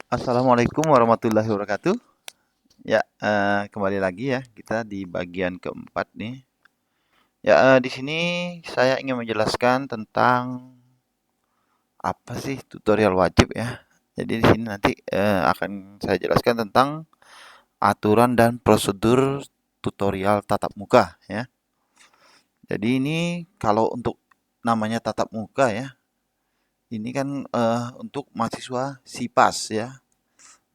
Assalamualaikum warahmatullahi wabarakatuh. Ya, kembali lagi ya kita di bagian keempat nih. Ya, di sini saya ingin menjelaskan tentang apa sih tutorial wajib ya. Jadi di sini nanti akan saya jelaskan tentang aturan dan prosedur tutorial tatap muka ya. Jadi ini kalau untuk namanya tatap muka ya, ini kan untuk mahasiswa SIPAS ya.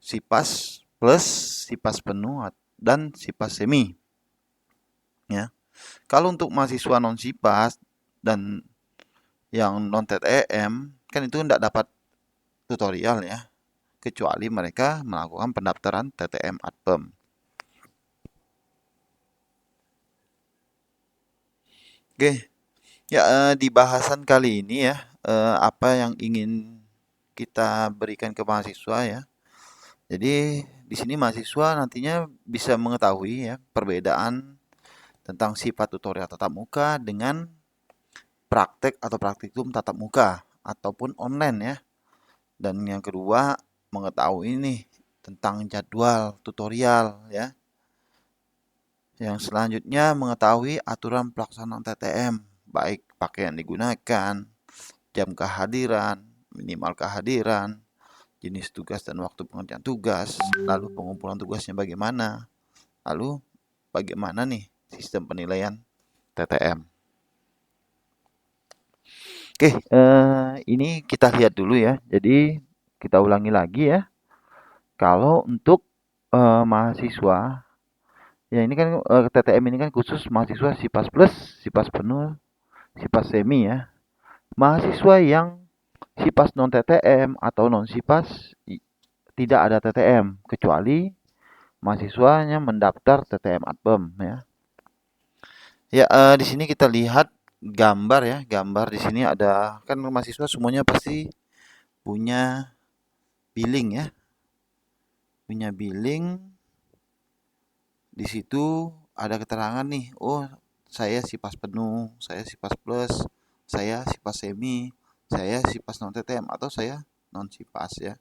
SIPAS plus SIPAS penuh dan SIPAS semi ya. Kalau untuk mahasiswa non SIPAS dan yang non TTM kan itu tidak dapat tutorial ya, kecuali mereka melakukan pendaftaran TTM Adpem. Oke, ya di bahasan kali ini ya, apa yang ingin kita berikan ke mahasiswa ya. Jadi di sini mahasiswa nantinya bisa mengetahui ya perbedaan tentang sifat tutorial tatap muka dengan praktek atau praktikum tatap muka ataupun online ya. Dan yang kedua, mengetahui nih tentang jadwal tutorial ya. Yang selanjutnya mengetahui aturan pelaksanaan TTM, baik pakaian digunakan, jam kehadiran, minimal kehadiran, jenis tugas dan waktu pengerjaan tugas, lalu pengumpulan tugasnya bagaimana, lalu bagaimana nih sistem penilaian TTM. Oke, ini kita lihat dulu ya. Jadi kita ulangi lagi ya. Kalau untuk mahasiswa, ya ini kan TTM ini kan khusus mahasiswa SIPAS Plus, SIPAS penuh, SIPAS semi ya. Mahasiswa yang SIPAS non TTM atau non SIPAS tidak ada TTM kecuali mahasiswanya mendaftar TTM Adpem ya. Ya di sini kita lihat gambar ya, gambar di sini ada kan mahasiswa semuanya pasti punya billing ya, punya billing. Di situ ada keterangan nih, oh saya SIPAS penuh, saya SIPAS plus, saya SIPAS semi, saya SIPAS non TTM atau saya non SIPAS ya.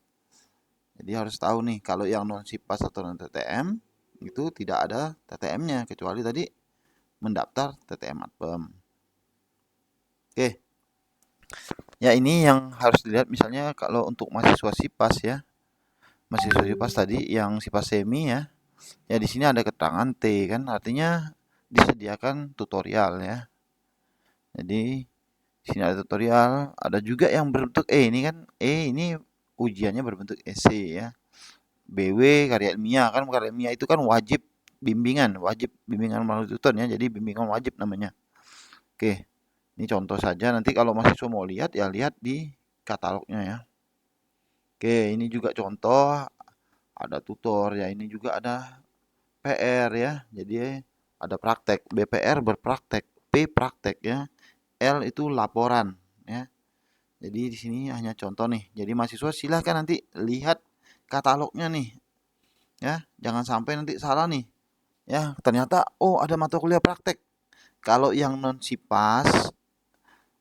Jadi harus tahu nih kalau yang non SIPAS atau non TTM itu tidak ada TTM-nya kecuali tadi mendaftar TTM Adpem. Oke. Ya ini yang harus dilihat misalnya kalau untuk mahasiswa SIPAS ya. Mahasiswa SIPAS tadi yang SIPAS semi ya. Ya di sini ada keterangan T kan artinya disediakan tutorial ya. Jadi di sini ada tutorial, ada juga yang berbentuk ini kan ini ujiannya berbentuk esai ya. BW karya ilmiah kan karya ilmiah itu kan wajib bimbingan melalui tutor ya. Jadi bimbingan wajib namanya. Oke. Ini contoh saja nanti kalau mahasiswa mau lihat ya lihat di katalognya ya. Oke, ini juga contoh ada tutor ya, ini juga ada PR ya. Jadi ada praktek, BPR berpraktek, P praktek ya. L itu laporan ya. Jadi di sini hanya contoh nih. Jadi mahasiswa silahkan nanti lihat katalognya nih ya. Jangan sampai nanti salah nih. Ya, ternyata oh ada mata kuliah praktek. Kalau yang non SIPAS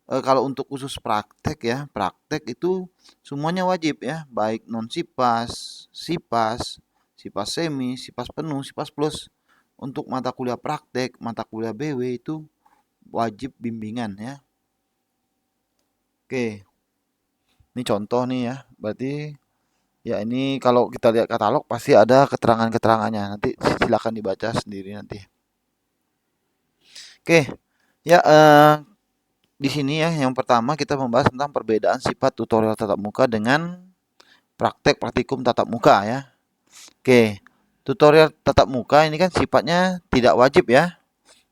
kalau untuk khusus praktek ya, praktek itu semuanya wajib ya, baik non SIPAS, SIPAS, SIPAS semi, SIPAS penuh, SIPAS plus. Untuk mata kuliah praktek, mata kuliah BW itu wajib bimbingan ya. Oke, ini contoh nih ya. Berarti ya ini kalau kita lihat katalog pasti ada keterangan-keterangannya. Nanti silakan dibaca sendiri nanti. Oke, ya di sini ya yang pertama kita membahas tentang perbedaan sifat tutorial tatap muka dengan praktek praktikum tatap muka ya. Oke, tutorial tatap muka ini kan sifatnya tidak wajib ya,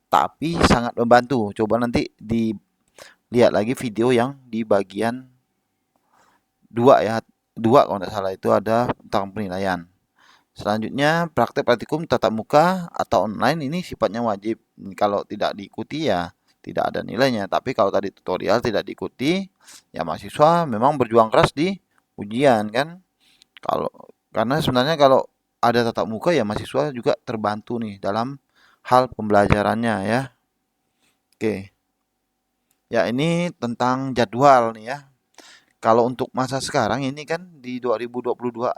tapi sangat membantu. Coba nanti dilihat lagi video yang di bagian 2 ya. 2 kalau tidak salah itu ada tentang penilaian. Selanjutnya praktek praktikum tatap muka atau online ini sifatnya wajib. Kalau tidak diikuti ya tidak ada nilainya. Tapi kalau tadi tutorial tidak diikuti, ya mahasiswa memang berjuang keras di ujian kan. Kalau karena sebenarnya kalau ada tatap muka ya mahasiswa juga terbantu nih dalam hal pembelajarannya ya. Oke. Ya ini tentang jadwal nih ya. kalau untuk masa sekarang ini kan di 2022.2,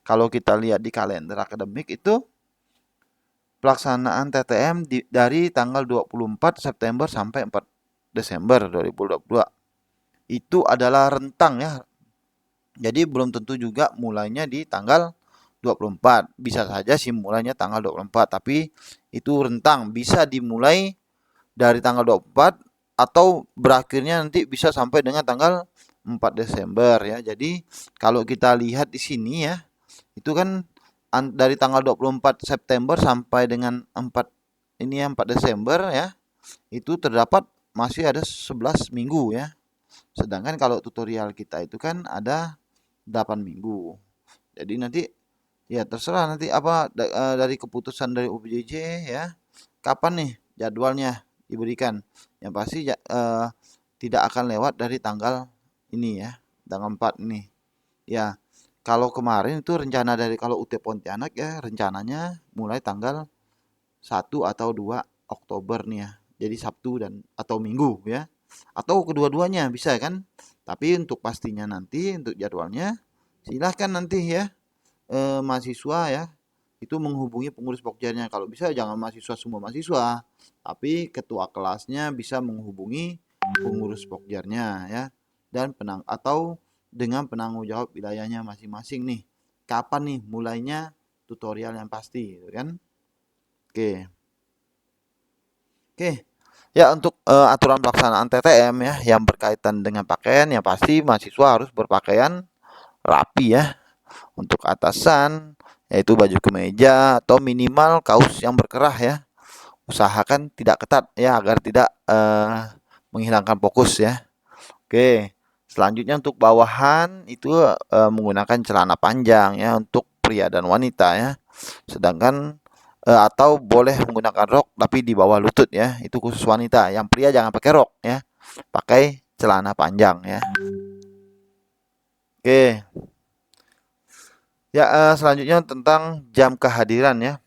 kalau kita lihat di kalender akademik itu pelaksanaan TTM dari tanggal 24 September sampai 4 Desember 2022. Itu adalah rentang ya. Jadi belum tentu juga mulainya di tanggal 24. Bisa saja sih mulainya tanggal 24, tapi itu rentang, bisa dimulai dari tanggal 24 atau berakhirnya nanti bisa sampai dengan tanggal 4 Desember ya. Jadi kalau kita lihat di sini ya, itu kan dari tanggal 24 September sampai dengan 4 ini ya 4 Desember ya, itu terdapat masih ada 11 minggu ya. Sedangkan kalau tutorial kita itu kan ada 8 minggu. Jadi nanti ya terserah nanti apa dari keputusan dari UPJJ ya. Kapan nih jadwalnya diberikan? Yang pasti tidak akan lewat dari tanggal ini ya, tanggal 4 ini. Ya, kalau kemarin itu rencana dari kalau UT Pontianak ya rencananya mulai tanggal 1 atau 2 Oktober nih ya. Jadi Sabtu dan atau Minggu ya. Atau kedua-duanya bisa kan? Tapi untuk pastinya nanti untuk jadwalnya silahkan nanti ya mahasiswa ya itu menghubungi pengurus pokjarnya. Kalau bisa jangan mahasiswa semua mahasiswa, tapi ketua kelasnya bisa menghubungi pengurus pokjarnya ya dan atau dengan penanggung jawab wilayahnya masing-masing nih. Kapan nih mulainya tutorial yang pasti, gitu kan? Oke. Oke. Ya untuk aturan pelaksanaan TTM ya yang berkaitan dengan pakaian yang pasti mahasiswa harus berpakaian rapi ya. Untuk atasan yaitu baju kemeja atau minimal kaos yang berkerah ya. Usahakan tidak ketat ya agar tidak menghilangkan fokus ya. Oke. Selanjutnya untuk bawahan itu menggunakan celana panjang ya untuk pria dan wanita ya. Sedangkan atau boleh menggunakan rok tapi di bawah lutut ya. Itu khusus wanita. Yang pria jangan pakai rok ya. Pakai celana panjang ya. Oke. Ya, selanjutnya tentang jam kehadiran ya.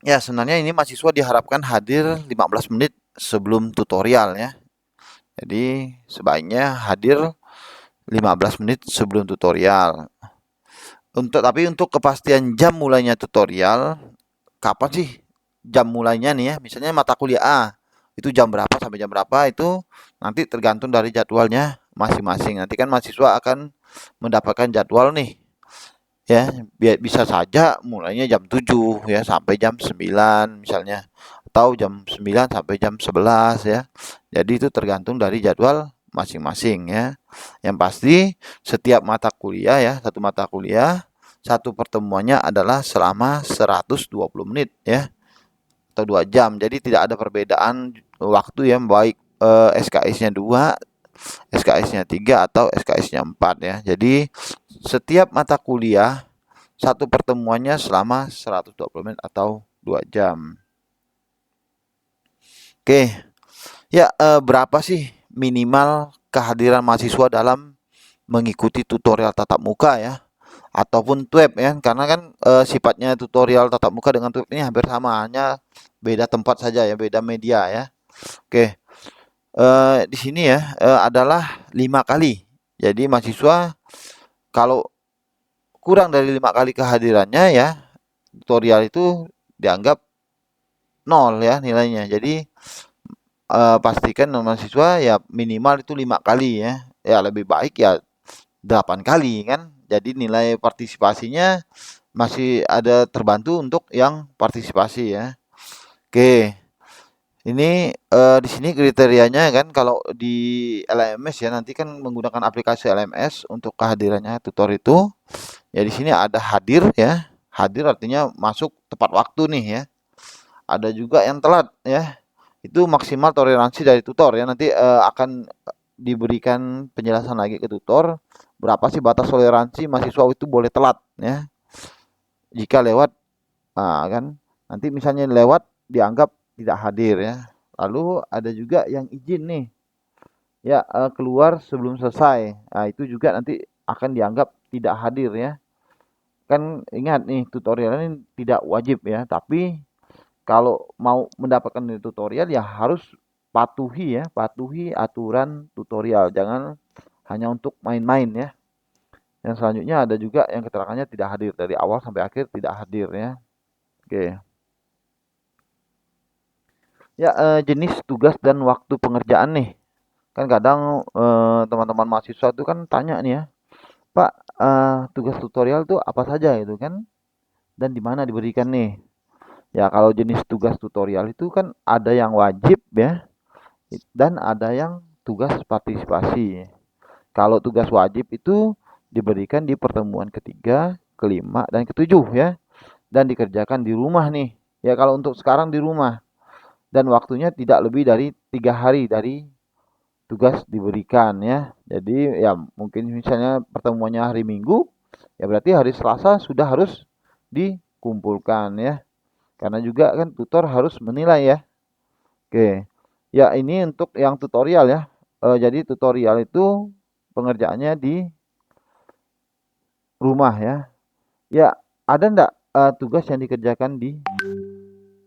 Ya, sebenarnya ini mahasiswa diharapkan hadir 15 menit sebelum tutorial ya. Jadi, sebaiknya hadir 15 menit sebelum tutorial. Tapi untuk kepastian jam mulainya tutorial, kapan sih jam mulainya nih ya? Misalnya mata kuliah A, itu jam berapa sampai jam berapa itu nanti tergantung dari jadwalnya masing-masing. Nanti kan mahasiswa akan mendapatkan jadwal nih ya, bisa saja mulainya jam 7 ya sampai jam 9 misalnya atau jam 9 sampai jam 11 ya. Jadi itu tergantung dari jadwal masing-masing ya. Yang pasti setiap mata kuliah ya, satu mata kuliah satu pertemuannya adalah selama 120 menit ya atau 2 jam. Jadi tidak ada perbedaan waktu yang baik SKS-nya 2, SKS-nya 3 atau SKS-nya 4 ya. Jadi setiap mata kuliah satu pertemuannya selama 120 menit atau 2 jam. Oke. Ya, berapa sih minimal kehadiran mahasiswa dalam mengikuti tutorial tatap muka ya ataupun TWEB ya, karena kan sifatnya tutorial tatap muka dengan TWEB ini hampir sama, hanya beda tempat saja ya, beda media ya. Oke. Di sini ya adalah 5 kali. Jadi mahasiswa kalau kurang dari 5 kali kehadirannya ya tutorial itu dianggap 0 ya nilainya. Jadi pastikan mahasiswa ya minimal itu 5 kali ya. Ya lebih baik ya 8 kali kan. Jadi nilai partisipasinya masih ada terbantu untuk yang partisipasi ya. Oke. Ini di sini kriterianya kan kalau di LMS ya nanti kan menggunakan aplikasi LMS untuk kehadirannya tutor itu. Ya di sini ada hadir ya. Hadir artinya masuk tepat waktu nih ya. Ada juga yang telat ya. Itu maksimal toleransi dari tutor ya. Nanti akan diberikan penjelasan lagi ke tutor berapa sih batas toleransi mahasiswa itu boleh telat ya. Jika lewat kan nanti misalnya lewat dianggap tidak hadir ya. Lalu ada juga yang izin nih. Ya, keluar sebelum selesai. Nah, itu juga nanti akan dianggap tidak hadir ya. Kan ingat nih tutorial ini tidak wajib ya, tapi kalau mau mendapatkan tutorial ya harus patuhi ya, patuhi aturan tutorial. Jangan hanya untuk main-main ya. Yang selanjutnya ada juga yang keterangannya tidak hadir dari awal sampai akhir tidak hadir ya. Oke. Ya, jenis tugas dan waktu pengerjaan nih. Kan kadang teman-teman mahasiswa itu kan tanya nih ya, Pak, tugas tutorial tuh apa saja gitu kan? Dan di mana diberikan nih? Ya, kalau jenis tugas tutorial itu kan ada yang wajib ya, dan ada yang tugas partisipasi. Kalau tugas wajib itu diberikan di pertemuan ketiga, kelima, dan ketujuh ya, dan dikerjakan di rumah nih. Ya, kalau untuk sekarang di rumah dan waktunya tidak lebih dari 3 hari dari tugas diberikan ya. Jadi ya mungkin misalnya pertemuannya hari Minggu, ya berarti hari Selasa sudah harus dikumpulkan ya. Karena juga kan tutor harus menilai ya. Oke. Ya ini untuk yang tutorial ya. Jadi tutorial itu pengerjaannya di rumah ya. Ya ada ndak tugas yang dikerjakan di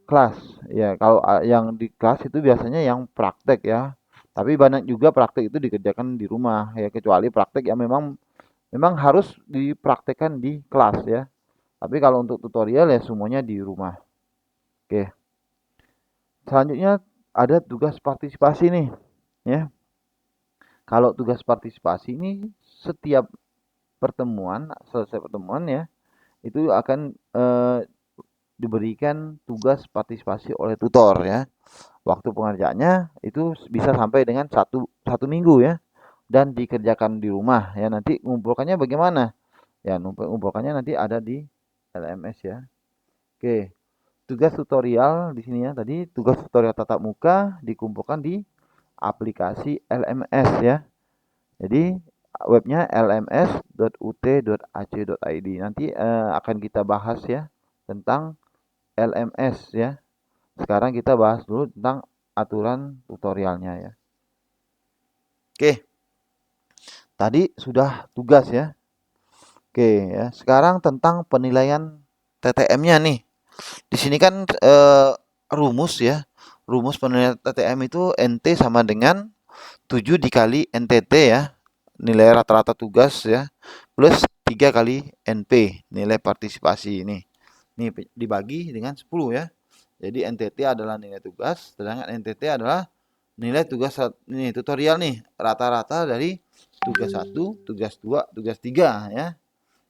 kelas? Ya kalau yang di kelas itu biasanya yang praktek ya. Tapi banyak juga praktek itu dikerjakan di rumah ya, kecuali praktek yang memang harus dipraktekkan di kelas ya. Tapi kalau untuk tutorial ya semuanya di rumah. Oke. Selanjutnya ada tugas partisipasi nih ya. Kalau tugas partisipasi ini setiap pertemuan, selesai pertemuan ya, itu akan diberikan tugas partisipasi oleh tutor ya. Waktu pengerjaannya itu bisa sampai dengan satu minggu ya, dan dikerjakan di rumah ya. Nanti ngumpulkannya bagaimana? Ya, ngumpulkannya nanti ada di LMS ya. Oke, tugas tutorial di sini ya. Tadi tugas tutorial tatap muka dikumpulkan di aplikasi LMS ya. Jadi webnya lms.ut.ac.id. Nanti akan kita bahas ya tentang LMS ya. Sekarang kita bahas dulu tentang aturan tutorialnya ya. Oke, tadi sudah tugas ya. Oke ya, sekarang tentang penilaian TTM-nya nih. Di sini kan rumus ya. Rumus penilaian TTM itu NT sama dengan 7 dikali NTT ya. Nilai rata-rata tugas ya. Plus 3 kali NP, nilai partisipasi ini. Ini dibagi dengan 10 ya. Jadi NTT adalah nilai tugas, sedangkan NTT adalah nilai tugas ini tutorial nih, rata-rata dari tugas 1, tugas 2, tugas 3 ya.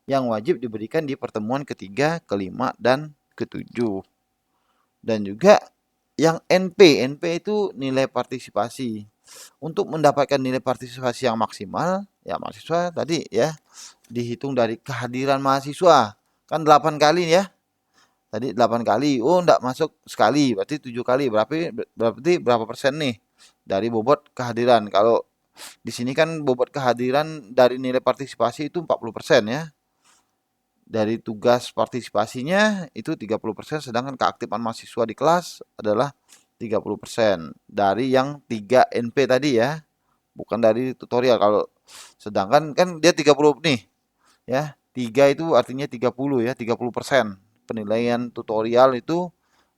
Yang wajib diberikan di pertemuan ketiga, kelima, dan ketujuh. Dan juga yang NP, NP itu nilai partisipasi. Untuk mendapatkan nilai partisipasi yang maksimal, ya mahasiswa tadi ya, dihitung dari kehadiran mahasiswa. Kan 8 kali ya. Tadi 8 kali. Oh, enggak masuk sekali, berarti 7 kali. Berarti berapa persen nih dari bobot kehadiran? Kalau di sini kan bobot kehadiran dari nilai partisipasi itu 40% ya. Dari tugas partisipasinya itu 30%, sedangkan keaktifan mahasiswa di kelas adalah 30% dari yang 3 NP tadi ya, bukan dari tutorial. Kalau sedangkan kan dia 30 nih ya, 3 itu artinya 30 ya, 30% penilaian tutorial itu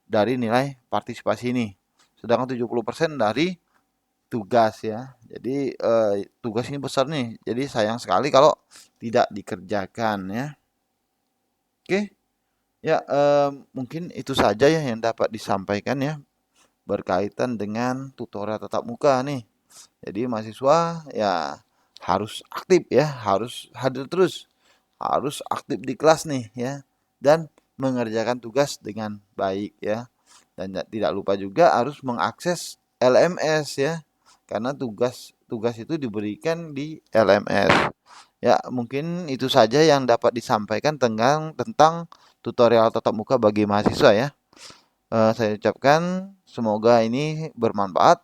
dari nilai partisipasi ini, sedangkan 70% dari tugas ya. Jadi tugas ini besar nih, jadi sayang sekali kalau tidak dikerjakan ya. Oke ya, mungkin itu saja ya yang dapat disampaikan ya berkaitan dengan tutorial tatap muka nih. Jadi mahasiswa ya harus aktif ya, harus hadir terus, harus aktif di kelas nih ya, dan mengerjakan tugas dengan baik ya. Dan tidak lupa juga harus mengakses LMS ya, karena tugas itu diberikan di LMS. Ya, mungkin itu saja yang dapat disampaikan tentang tutorial tatap muka bagi mahasiswa ya. Saya ucapkan semoga ini bermanfaat.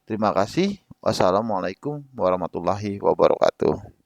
Terima kasih. Wassalamualaikum warahmatullahi wabarakatuh.